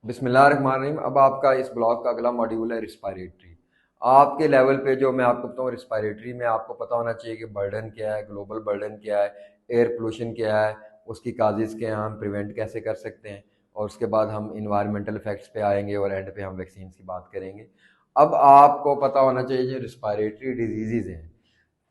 बिस्मिल्लाहिर्रहमानिर्रहीम। अब आपका इस ब्लॉग का अगला मॉड्यूल है रिस्पायरेटरी। आपके लेवल पे जो मैं आपको बताऊँ रिस्पायरेटरी में आपको पता होना चाहिए कि बर्डन क्या है, ग्लोबल बर्डन क्या है, एयर पोल्यूशन क्या है, उसकी काजेज़ क्या हैं, हम प्रिवेंट कैसे कर सकते हैं, और उसके बाद हम इन्वायरमेंटल इफेक्ट्स पे आएंगे और एंड पे हम वैक्सीन की बात करेंगे। अब आपको पता होना चाहिए जो रिस्पायरेटरी डिजीज़ हैं,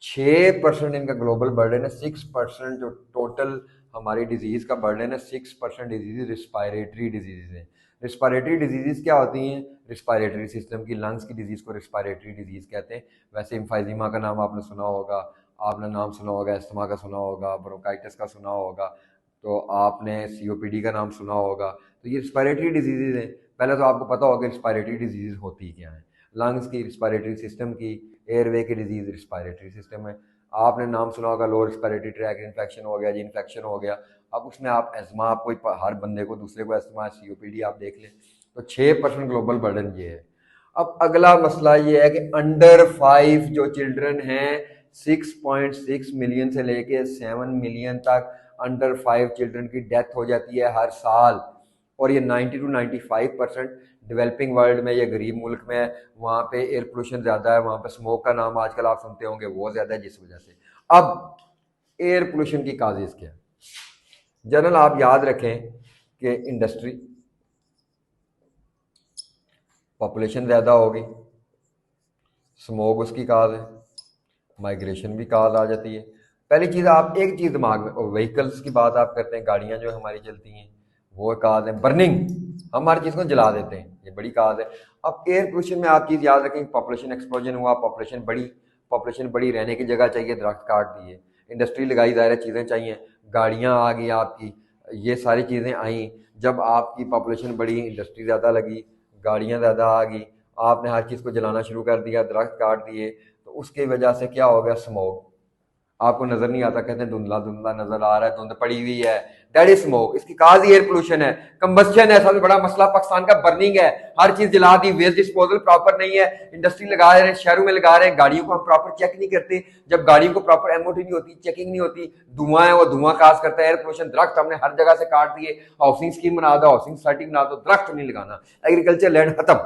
6% इनका ग्लोबल बर्डन है। 6% जो टोटल हमारी डिजीज़ का बर्डन है, 6% डिजीज़ रिस्पायरेटरी डिजीज़ है। रिस्पायरेटरी डिजीज़ क्या होती हैं? रिस्पायरेटरी सिस्टम की, लंग्स की डिजीज़ को रिस्पायरेटरी डिजीज़ कहते हैं। वैसे इम्फाइजीमा का नाम आपने सुना होगा, आपने नाम सुना होगा, एस्थमा का सुना होगा, ब्रोंकाइटिस का सुना होगा, तो आपने सीओपीडी का नाम सुना होगा। तो ये रिस्पायरेटरी डिजीज़ हैं। पहले तो आपको पता होगा रिस्पायरेटरी डिजीज़ होती क्या है। लंग्स की, रिस्पायरेटरी सिस्टम की, एयरवे की डिजीज़ रिस्पायरेटरी सिस्टम है। आपने नाम सुना होगा लो रिस्पायरेटरी ट्रैक इन्फेक्शन हो गया जी, इन्फेक्शन हो गया। अब उसमें आप एस्मा, आप कोई हर बंदे को दूसरे को एस्मा, सीओपीडी आप देख लें, तो 6% ग्लोबल बर्डन ये है। अब अगला मसला ये है कि अंडर 5 जो चिल्ड्रन हैं, 6.6 मिलियन से लेके 7 मिलियन तक अंडर 5 चिल्ड्रन की डेथ हो जाती है हर साल। और ये 90 to 95% डेवलपिंग वर्ल्ड में, या गरीब मुल्क में है, वहाँ पे एयर पोल्यूशन ज़्यादा है, वहाँ पे स्मोक का नाम आजकल आप सुनते होंगे, वो ज़्यादा है जिस वजह से। अब एयर पोल्यूशन की काजेज़ क्या है? जनरल आप याद रखें कि इंडस्ट्री, पॉपुलेशन ज़्यादा होगी, स्मोक उसकी काज है, माइग्रेशन भी काज आ जाती है। पहली चीज़, आप एक चीज़ दिमाग में, व्हीकल्स की बात आप करते हैं, गाड़ियाँ जो हमारी चलती हैं वो काज है। बर्निंग, हम हर चीज़ को जला देते हैं, ये बड़ी काज है। अब एयर पोल्यूशन में आप चीज़ याद रखें, पॉपुलेशन एक्सप्लोजन हुआ, पॉपुलेशन बड़ी रहने की जगह चाहिए, दरख्त काट दिए, इंडस्ट्री लगाई, ज़ाहिर चीज़ें चाहिए, गाड़ियाँ आ गई आपकी, ये सारी चीज़ें आई। जब आपकी पॉपुलेशन बढ़ी, इंडस्ट्री ज़्यादा लगी, गाड़ियाँ ज़्यादा आ गई, आपने हर चीज़ को जलाना शुरू कर दिया, दरख्त काट दिए, तो उसकी वजह से क्या हो गया? स्मोक। आपको नजर नहीं आता, कहते हैं धुंधला धुंधला नजर आ रहा है, धुंध पड़ी हुई है, दैट इज स्मोक। इसकी काज एयर पोल्यूशन है, कंबस्शन है। सबसे बड़ा मसला पाकिस्तान का बर्निंग है, हर चीज जला दी, वेस्ट डिस्पोजल प्रॉपर नहीं है, इंडस्ट्री लगा रहे हैं, शहरों में लगा रहे हैं, गाड़ियों को हम प्रॉपर चेक नहीं करते, जब गाड़ियों को प्रॉपर एमओटी नहीं होती, चेकिंग नहीं होती, धुआं है वो धुआं काज करता है, एयर पोल्यूशन। दरख्त हमने हर जगह से काट दिए, हाउसिंग स्कीम बना दो, हाउसिंग सोसाइटी बना दो, दरख्त नहीं लगाना, एग्रीकल्चर लैंड खत्म।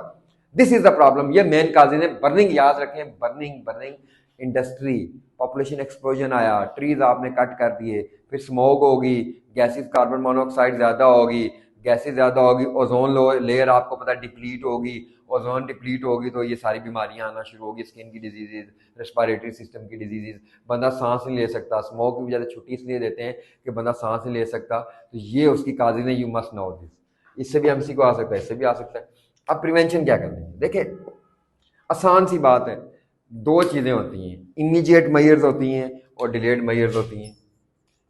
दिस इज द प्रॉब्लम, ये मेन काजेज है। बर्निंग याद रखें, burning burning, industry, population explosion आया, ट्रीज आपने कट कर दिए, फिर स्मोक होगी, गैसेस, कार्बन मोनोऑक्साइड ज्यादा होगी, गैसेस ज्यादा होगी, ओजोन लेयर आपको पता डिप्लीट होगी, ओजोन डिप्लीट होगी तो ये सारी बीमारियां आना शुरू होगी, स्किन की डिजीजेज, रेस्पिरेटरी सिस्टम की डिजीजेज, बंदा सांस नहीं ले सकता। स्मोक की वजह से छुट्टी इसलिए देते हैं कि बंदा सांस नहीं ले सकता, तो ये उसकी काजिज है। You must know this. इससे भी एमसी को आ सकता है, इससे भी आ सकता है। अब प्रिवेंशन क्या करनी है? देखिए, आसान सी बात है, दो चीज़ें होती हैं, इमीडिएट मेजर्स होती हैं और डिलेड मेजर्स होती हैं,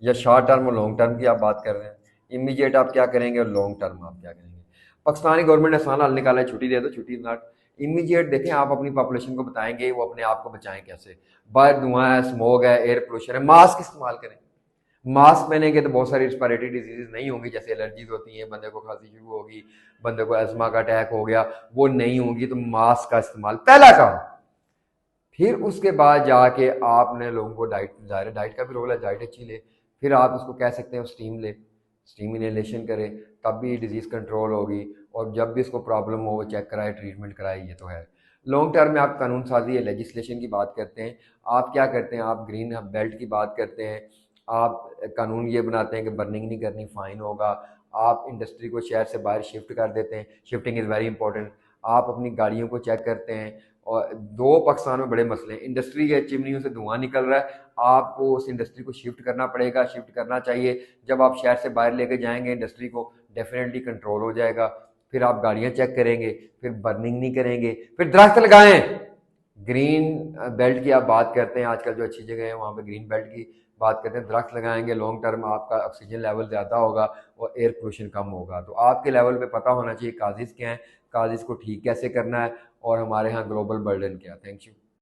या शॉर्ट टर्म और लॉन्ग टर्म की आप बात कर रहे हैं। इमीडिएट आप क्या करेंगे और लॉन्ग टर्म आप क्या करेंगे? पाकिस्तानी गवर्नमेंट ने आसान हल निकाला है, छुट्टी दे दो, छुट्टी नॉट इमीडिएट। देखें, आप अपनी पॉपुलेशन को बताएंगे वो अपने आप को बचाएं कैसे। बाहर धुआं है, स्मोक है, एयर पोल्यूशन है, मास्क इस्तेमाल करें। मास्क पहनेंगे तो बहुत सारी रिस्पायरेटरी डिजीजेज नहीं होंगी, जैसे एलर्जीज होती हैं, बंदे को खांसी शुरू होगी, बंदे को एस्मा का अटैक हो गया, वो नहीं होंगी। तो मास्क का इस्तेमाल पहला काम। फिर उसके बाद जाके आपने लोगों को डाइट, ज़ाहिर डाइट का भी रोल है, डाइट अच्छी ले, फिर आप उसको कह सकते हैं स्टीम ले, स्टीम इनहेलेशन करें, तब भी डिजीज़ कंट्रोल होगी। और जब भी इसको प्रॉब्लम हो वो चेक कराए, ट्रीटमेंट कराए, ये तो है। लॉन्ग टर्म में आप कानून साजी या लेजिस्लेशन की बात करते हैं, आप क्या करते हैं? आप ग्रीन बेल्ट की बात करते हैं, आप कानून ये बनाते हैं कि बर्निंग नहीं करनी, फाइन होगा। आप इंडस्ट्री को शहर से बाहर शिफ्ट कर देते हैं, शिफ्टिंग इज़ वेरी इंपॉर्टेंट। आप अपनी गाड़ियों को चेक करते हैं। और दो पाकिस्तान में बड़े मसले हैं, इंडस्ट्री के चिमनियों से धुआं निकल रहा है, आपको उस इंडस्ट्री को शिफ्ट करना पड़ेगा, शिफ्ट करना चाहिए। जब आप शहर से बाहर लेके जाएंगे इंडस्ट्री को, डेफिनेटली कंट्रोल हो जाएगा। फिर आप गाड़ियां चेक करेंगे, फिर बर्निंग नहीं करेंगे, फिर दरख्त लगाएं। ग्रीन बेल्ट की आप बात करते हैं, आजकल जो अच्छी जगह है वहाँ पे ग्रीन बेल्ट की बात करते हैं, दरख्त लगाएंगे, लॉन्ग टर्म आपका ऑक्सीजन लेवल ज़्यादा होगा और एयर पोल्यूशन कम होगा। तो आपके लेवल पे पता होना चाहिए काजिज़ क्या हैं, काजिज़ को ठीक कैसे करना है, और हमारे यहाँ ग्लोबल बर्डन क्या है। Thank you.